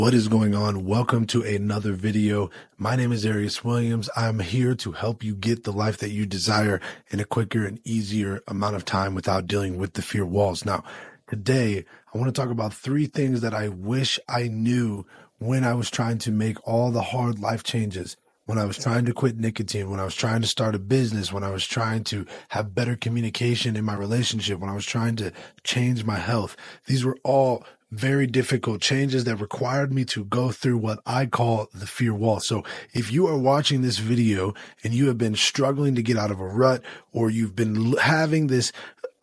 What is going on? Welcome to another video. My name is Arius Williams. I'm here to help you get the life that you desire in a quicker and easier amount of time without dealing with the fear walls. Now, today, I want to talk about 3 things that I wish I knew when I was trying to make all the hard life changes, when I was trying to quit nicotine, when I was trying to start a business, when I was trying to have better communication in my relationship, when I was trying to change my health. These were all very difficult changes that required me to go through what I call the fear wall. So if you are watching this video and you have been struggling to get out of a rut, or you've been having this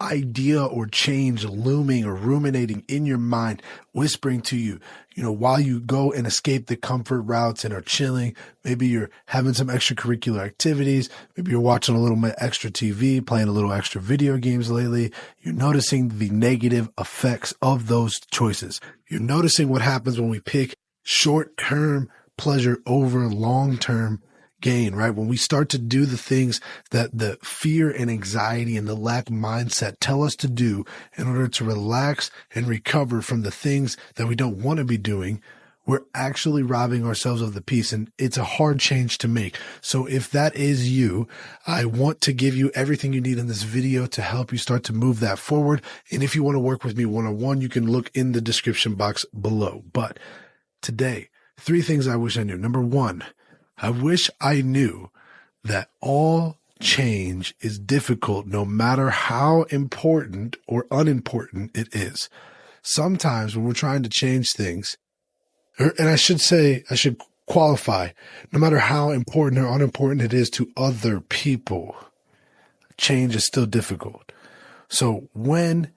idea or change looming or ruminating in your mind, whispering to you, while you go and escape the comfort routes and are chilling, maybe you're having some extracurricular activities, maybe you're watching a little bit extra TV, playing a little extra video games lately, you're noticing the negative effects of those choices. You're noticing what happens when we pick short-term pleasure over long-term gain, right? When we start to do the things that the fear and anxiety and the lack mindset tell us to do in order to relax and recover from the things that we don't want to be doing, we're actually robbing ourselves of the peace. And it's a hard change to make. So if that is you, I want to give you everything you need in this video to help you start to move that forward. And if you want to work with me one-on-one, you can look in the description box below. But today, 3 things I wish I knew. Number 1, I wish I knew that all change is difficult no matter how important or unimportant it is. Sometimes when we're trying to change things, and I should qualify, no matter how important or unimportant it is to other people, change is still difficult. So when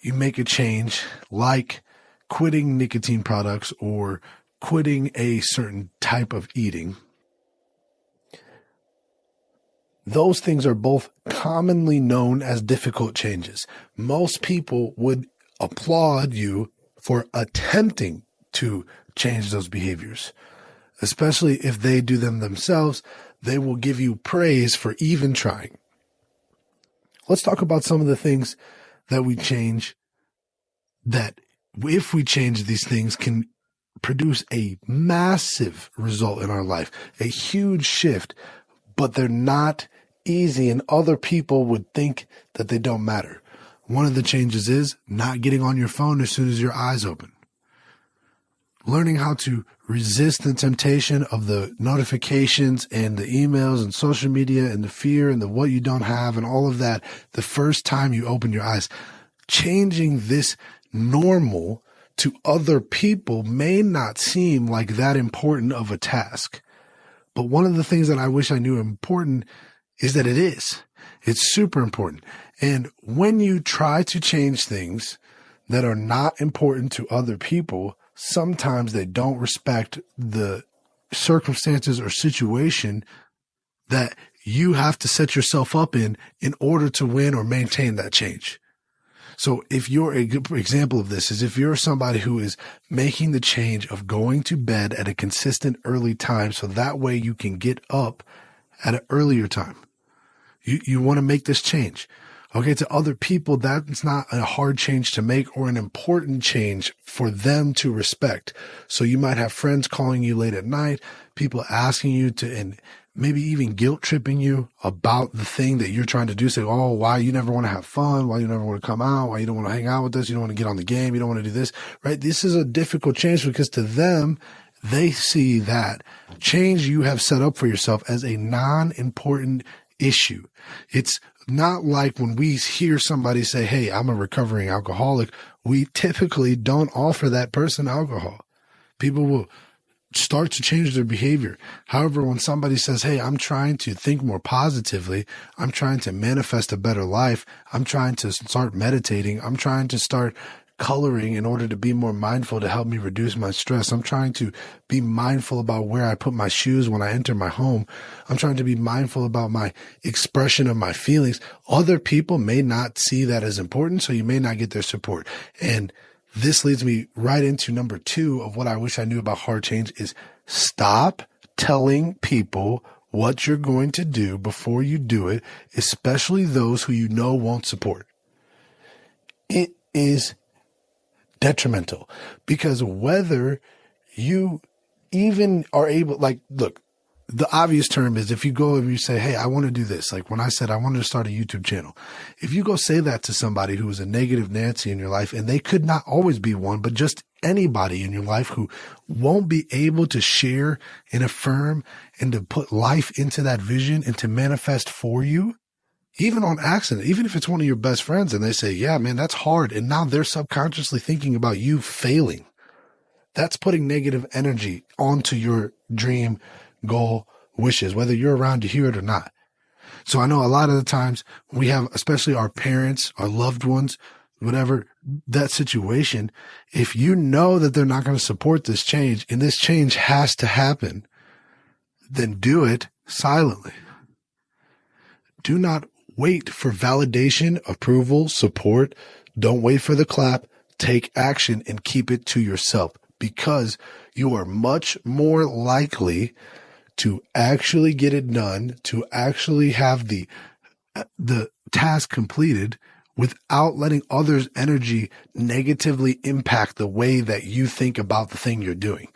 you make a change like quitting nicotine products or quitting a certain type of eating, those things are both commonly known as difficult changes. Most people would applaud you for attempting to change those behaviors, especially if they do them themselves. They will give you praise for even trying. Let's talk about some of the things that we change that, if we change these things, can produce a massive result in our life, a huge shift, but they're not easy, and other people would think that they don't matter. One of the changes is not getting on your phone as soon as your eyes open. Learning how to resist the temptation of the notifications and the emails and social media and the fear and the what you don't have and all of that the first time you open your eyes. Changing this normal to other people may not seem like that important of a task. But one of the things that I wish I knew important is that it is. It's super important. And when you try to change things that are not important to other people, sometimes they don't respect the circumstances or situation that you have to set yourself up in order to win or maintain that change. So if you're a good example of this is if you're somebody who is making the change of going to bed at a consistent early time, so that way you can get up at an earlier time. You want to make this change. Okay. To other people, that's not a hard change to make or an important change for them to respect. So you might have friends calling you late at night, people asking you to, and maybe even guilt tripping you about the thing that you're trying to do. Say, oh, why you never want to have fun? Why you never want to come out? Why you don't want to hang out with us? You don't want to get on the game. You don't want to do this, right? This is a difficult change because to them, they see that change you have set up for yourself as a non-important issue. It's not like when we hear somebody say, hey, I'm a recovering alcoholic, we typically don't offer that person alcohol. People will start to change their behavior. However, when somebody says, hey, I'm trying to think more positively, I'm trying to manifest a better life, I'm trying to start meditating, I'm trying to start coloring in order to be more mindful to help me reduce my stress. I'm trying to be mindful about where I put my shoes when I enter my home. I'm trying to be mindful about my expression of my feelings. Other people may not see that as important, so you may not get their support. And this leads me right into number 2 of what I wish I knew about hard change is stop telling people what you're going to do before you do it, especially those who you know won't support. It is detrimental because whether you even are able, like, look, the obvious term is if you go and you say, hey, I want to do this. Like when I said I wanted to start a YouTube channel, if you go say that to somebody who is a negative Nancy in your life, and they could not always be one, but just anybody in your life who won't be able to share and affirm and to put life into that vision and to manifest for you, even on accident, even if it's one of your best friends and they say, yeah, man, that's hard. And now they're subconsciously thinking about you failing. That's putting negative energy onto your dream, goal, wishes, whether you're around to hear it or not. So I know a lot of the times we have, especially our parents, our loved ones, whatever that situation, if you know that they're not going to support this change and this change has to happen, then do it silently. Do not wait for validation, approval, support. Don't wait for the clap. Take action and keep it to yourself, because you are much more likely to actually get it done, to actually have the task completed without letting others' energy negatively impact the way that you think about the thing you're doing.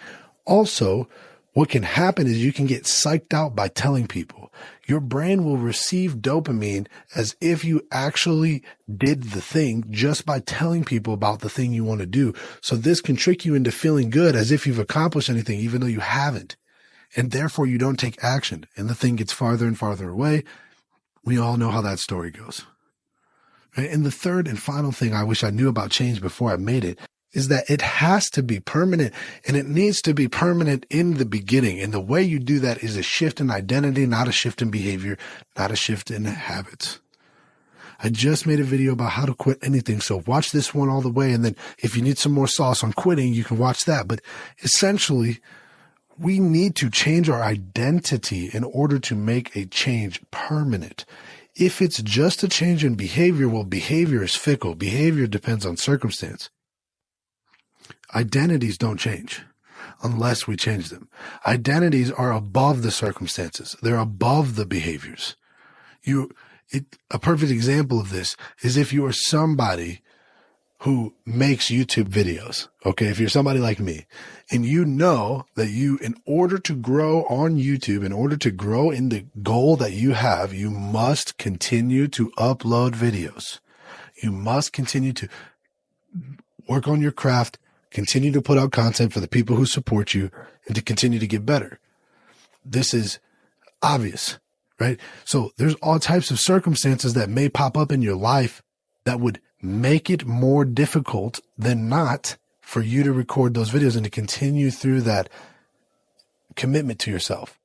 Also, what can happen is you can get psyched out by telling people. Your brain will receive dopamine as if you actually did the thing just by telling people about the thing you want to do. So this can trick you into feeling good as if you've accomplished anything, even though you haven't. And therefore you don't take action and the thing gets farther and farther away. We all know how that story goes. And the third and final thing I wish I knew about change before I made it is that it has to be permanent, and it needs to be permanent in the beginning. And the way you do that is a shift in identity, not a shift in behavior, not a shift in habits. I just made a video about how to quit anything. So watch this one all the way. And then if you need some more sauce on quitting, you can watch that. But essentially, we need to change our identity in order to make a change permanent. If it's just a change in behavior, well, behavior is fickle. Behavior depends on circumstance. Identities don't change unless we change them. Identities are above the circumstances. They're above the behaviors. A perfect example of this is if you are somebody who makes YouTube videos. Okay. If you're somebody like me and you know that in order to grow on YouTube, in order to grow in the goal that you have, you must continue to upload videos. You must continue to work on your craft, continue to put out content for the people who support you, and to continue to get better. This is obvious, right? So there's all types of circumstances that may pop up in your life that would make it more difficult than not for you to record those videos and to continue through that commitment to yourself.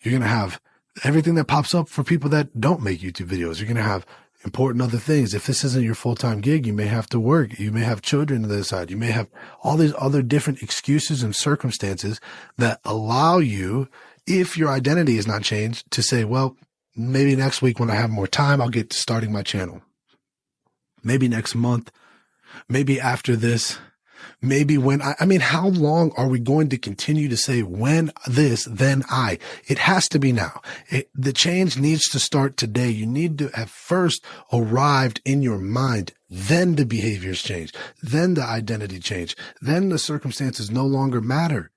You're going to have everything that pops up for people that don't make YouTube videos. You're going to have important other things. If this isn't your full-time gig, you may have to work. You may have children on the other side. You may have all these other different excuses and circumstances that allow you, if your identity is not changed, to say, well, maybe next week when I have more time, I'll get to starting my channel. Maybe next month, maybe after this, maybe when how long are we going to continue to say when this, then I? It has to be now. The change needs to start today. You need to have first arrived in your mind. Then the behaviors change. Then the identity change. Then the circumstances no longer matter.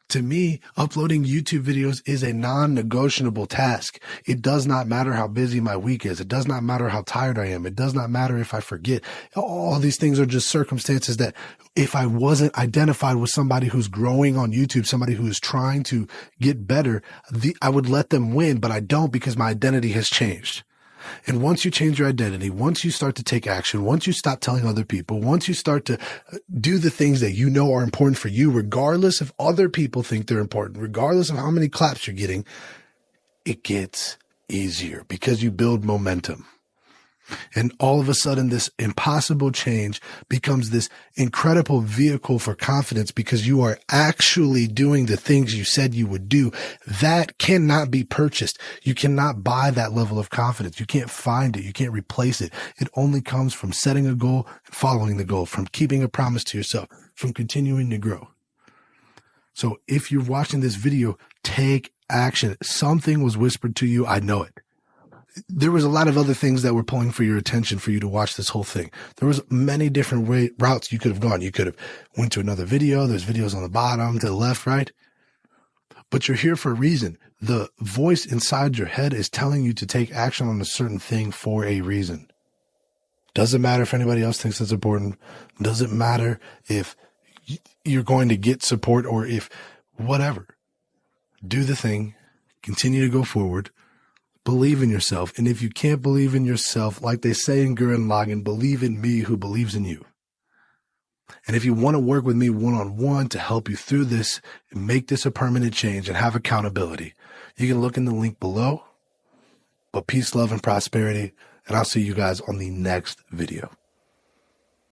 To me, uploading YouTube videos is a non-negotiable task. It does not matter how busy my week is. It does not matter how tired I am. It does not matter if I forget. All these things are just circumstances that if I wasn't identified with somebody who's growing on YouTube, somebody who is trying to get better, I would let them win, but I don't because my identity has changed. And once you change your identity, once you start to take action, once you stop telling other people, once you start to do the things that you know are important for you, regardless if other people think they're important, regardless of how many claps you're getting, it gets easier because you build momentum. And all of a sudden, this impossible change becomes this incredible vehicle for confidence because you are actually doing the things you said you would do. That cannot be purchased. You cannot buy that level of confidence. You can't find it. You can't replace it. It only comes from setting a goal and following the goal, from keeping a promise to yourself, from continuing to grow. So if you're watching this video, take action. Something was whispered to you. I know it. there was a lot of other things that were pulling for your attention for you to watch this whole thing. There was many different routes you could have gone. You could have went to another video. There's videos on the bottom, to the left, right? But you're here for a reason. The voice inside your head is telling you to take action on a certain thing for a reason. Doesn't matter if anybody else thinks it's important. Doesn't matter if you're going to get support or if whatever. Do the thing. Continue to go forward. Believe in yourself. And if you can't believe in yourself, like they say in Gurren Lagann, believe in me who believes in you. And if you want to work with me one-on-one to help you through this and make this a permanent change and have accountability, you can look in the link below. But peace, love, and prosperity. And I'll see you guys on the next video.